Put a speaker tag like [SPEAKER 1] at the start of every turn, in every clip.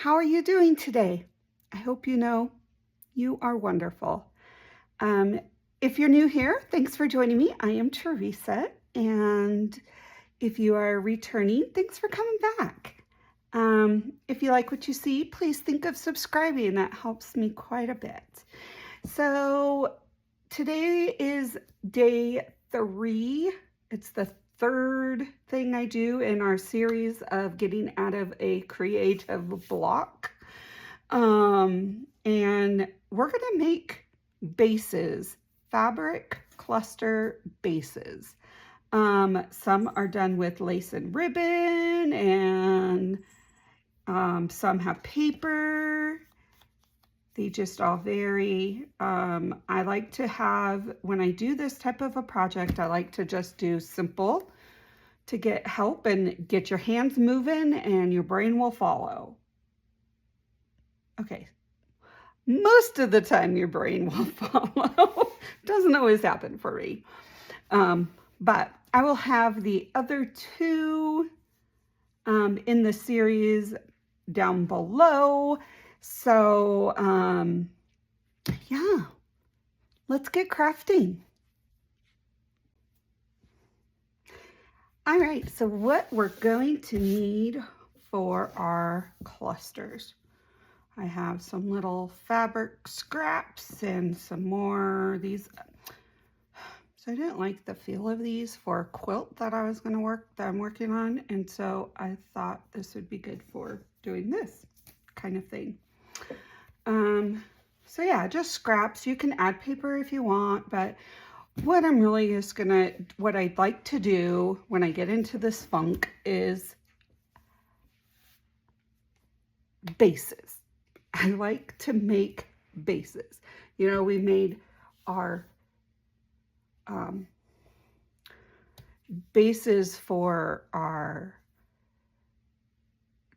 [SPEAKER 1] How are you doing today? I hope you know you are wonderful. Um, if you're new here, thanks for joining me. I am Teresa, and if you are returning, thanks for coming back. If you like what you see, please think of subscribing. That helps me quite a bit. So today is day 3. It's the third thing I do in our series of getting out of a creative block. And we're going to make bases, fabric cluster bases. Some are done with lace and ribbon, and some have paper. They just all vary. I like to have, when I do this type of a project, I like to just do simple to get help and get your hands moving and your brain will follow. Okay, most of the time your brain will follow. Doesn't always happen for me. But I will have the other 2 in the series down below. So yeah, let's get crafting. All right, so what we're going to need for our clusters. I have some little fabric scraps and some more these. So I didn't like the feel of these for a quilt that I'm working on, and so I thought this would be good for doing this kind of thing. So yeah, just scraps. You can add paper if you want, but what I'm really just what I'd like to do when I get into this funk is bases. I like to make bases. You know, we made our bases for our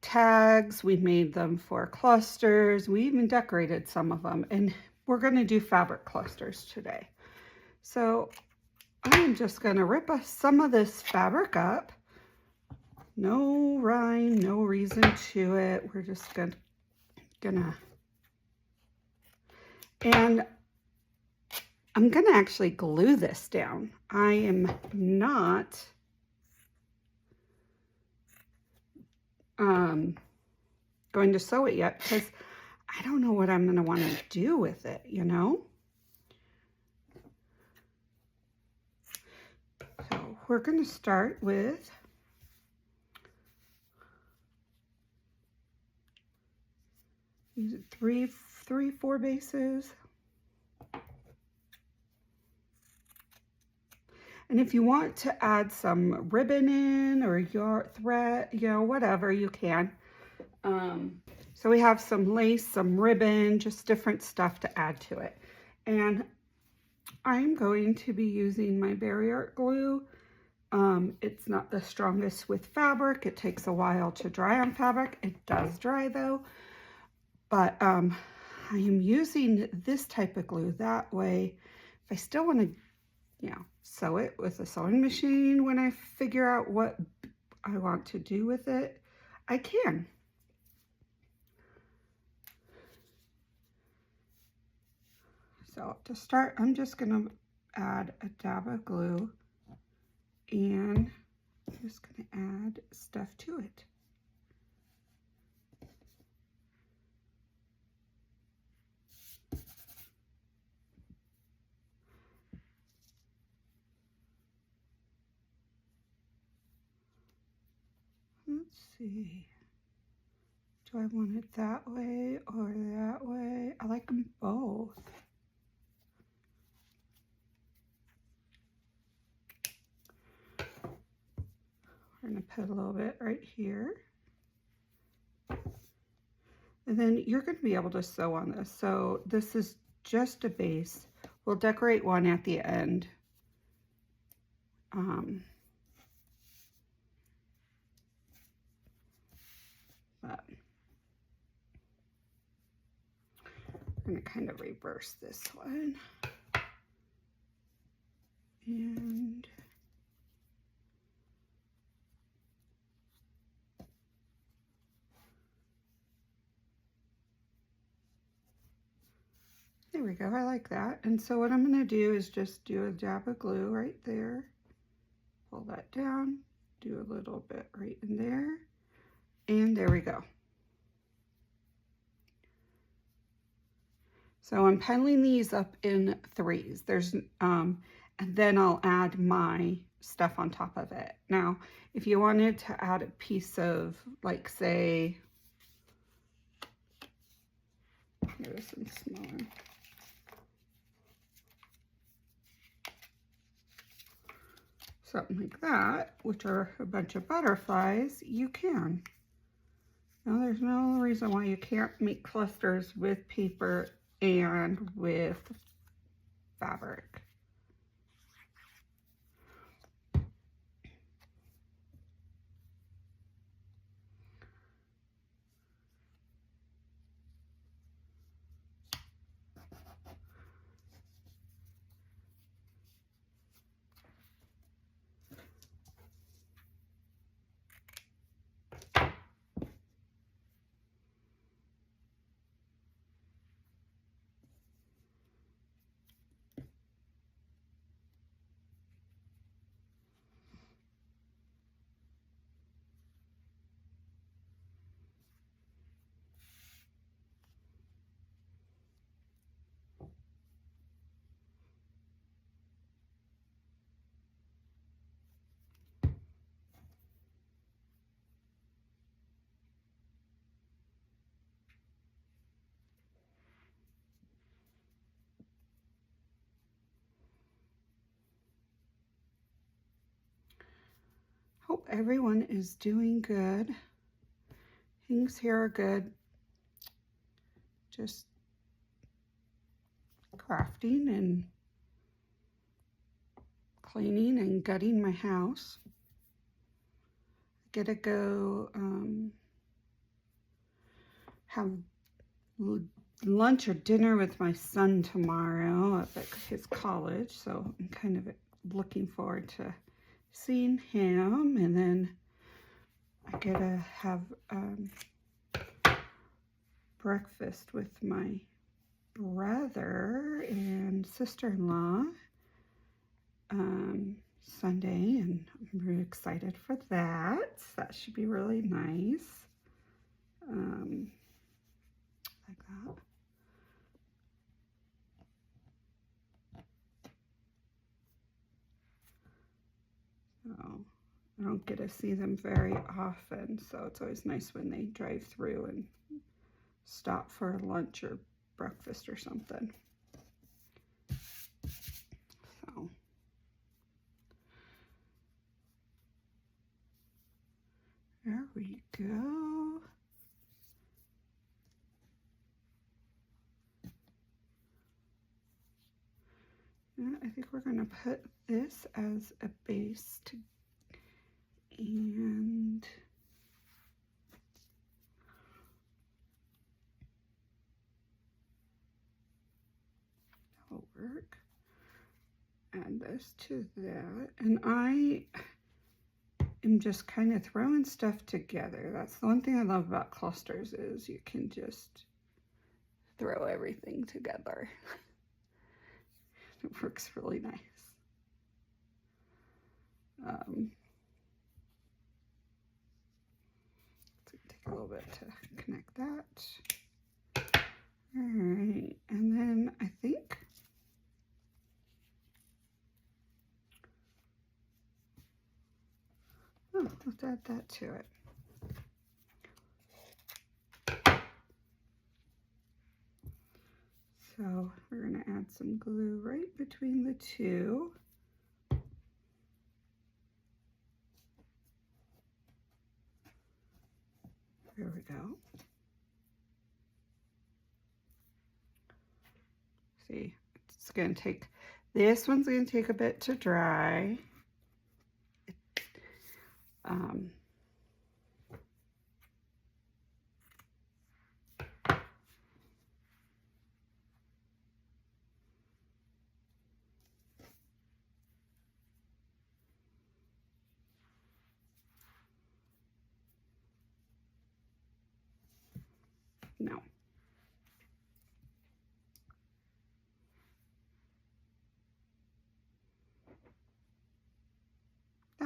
[SPEAKER 1] tags. We made them for clusters. We even decorated some of them, and we're going to do fabric clusters today. So I'm just going to rip some of this fabric up. No rhyme, no reason to it. We're just gonna and I'm gonna actually glue this down. I am not going to sew it yet because I don't know what I'm gonna want to do with it, you know? So we're gonna start with these 4 bases. And if you want to add some ribbon in or your thread, you know, whatever, you can. So we have some lace, some ribbon, just different stuff to add to it. And I'm going to be using my Berry Art glue. It's not the strongest with fabric. It takes a while to dry on fabric. It does dry though. But I am using this type of glue. That way, if I still want to, you know, sew it with a sewing machine when I figure out what I want to do with it, I can. So to start, I'm just going to add a dab of glue, and I'm just going to add stuff to it. Let's see. Do I want it that way or that way? I like them both. We're going to put a little bit right here. And then you're going to be able to sew on this. So this is just a base. We'll decorate one at the end. But I'm going to kind of reverse this one. And There we go. I like that. And so what I'm going to do is just do a dab of glue right there. Pull that down. Do a little bit right in there. And there we go. So I'm piling these up in threes. And then I'll add my stuff on top of it. Now, if you wanted to add a piece of, like, say, here's some smaller. Something like that, which are a bunch of butterflies, you can. Now, there's no reason why you can't make clusters with paper and with fabric. Hope everyone is doing good. Things here are good. Just crafting and cleaning and gutting my house. I gotta go have lunch or dinner with my son tomorrow up at his college, so I'm kind of looking forward to seeing him. And then I gotta have breakfast with my brother and sister-in-law Sunday, and I'm really excited for that. That should be really nice. Like that. So I don't get to see them very often, so it's always nice when they drive through and stop for lunch or breakfast or something. So there we go. And I think we're going to put this as a base and that'll work. Add this to that, and I am just kind of throwing stuff together. That's the one thing I love about clusters, is you can just throw everything together. It works really nice. So take a little bit to connect that. All right, and then I think let's add that to it. So we're going to add some glue right between the two. There we go. See, it's going to take, this one's going to take a bit to dry. No.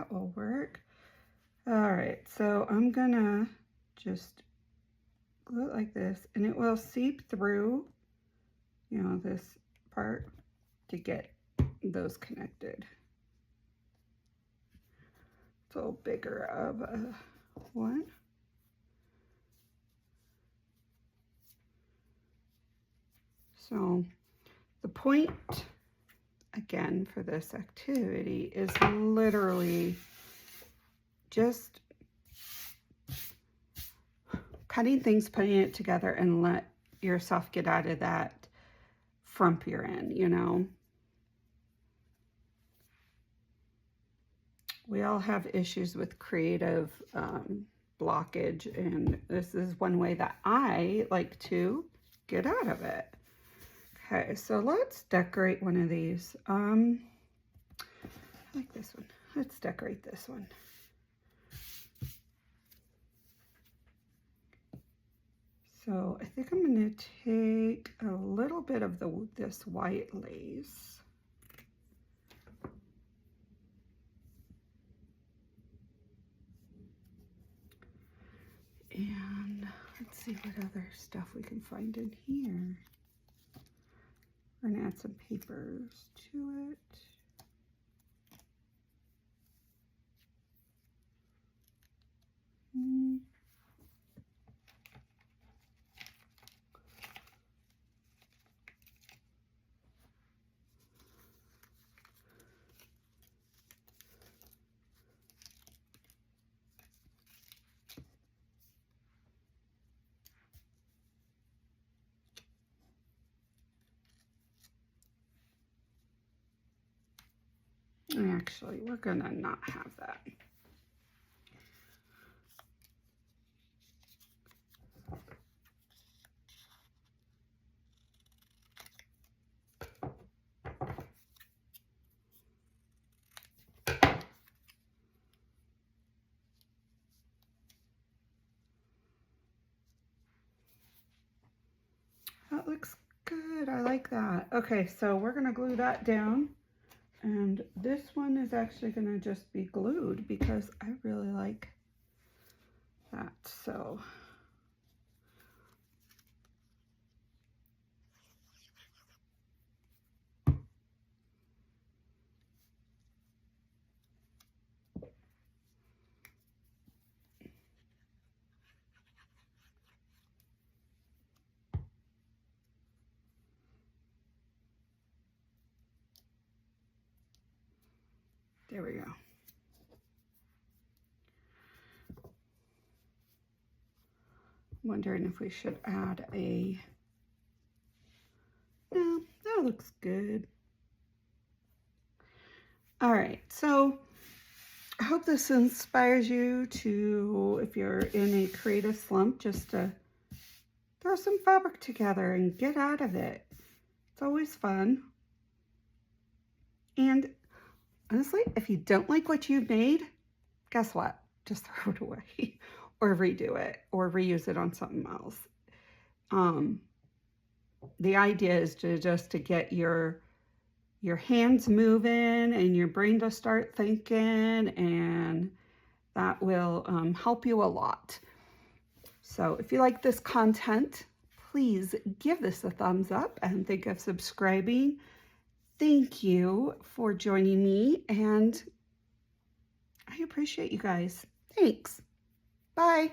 [SPEAKER 1] that will work. All right, so I'm gonna just glue it like this, and it will seep through, you know, this part to get those connected. It's a little bigger of a one. So the point, again, for this activity is literally just cutting things, putting it together, and let yourself get out of that frump you're in, you know. We all have issues with creative blockage, and this is one way that I like to get out of it. Okay, so let's decorate one of these. I like this one. Let's decorate this one. So I think I'm going to take a little bit of this white lace. And let's see what other stuff we can find in here. We're going to add some papers to it. Actually, we're gonna not have that. That looks good. I like that. Okay, so we're gonna glue that down. And this one is actually going to just be glued because I really like that. So there we go. Wondering if we should add a, no, that looks good. All right, so I hope this inspires you to, if you're in a creative slump, just to throw some fabric together and get out of it. It's always fun. And honestly, if you don't like what you've made, guess what? Just throw it away or redo it or reuse it on something else. The idea is to get your hands moving and your brain to start thinking, and that will help you a lot. So if you like this content, please give this a thumbs up and think of subscribing. Thank you for joining me, and I appreciate you guys. Thanks. Bye.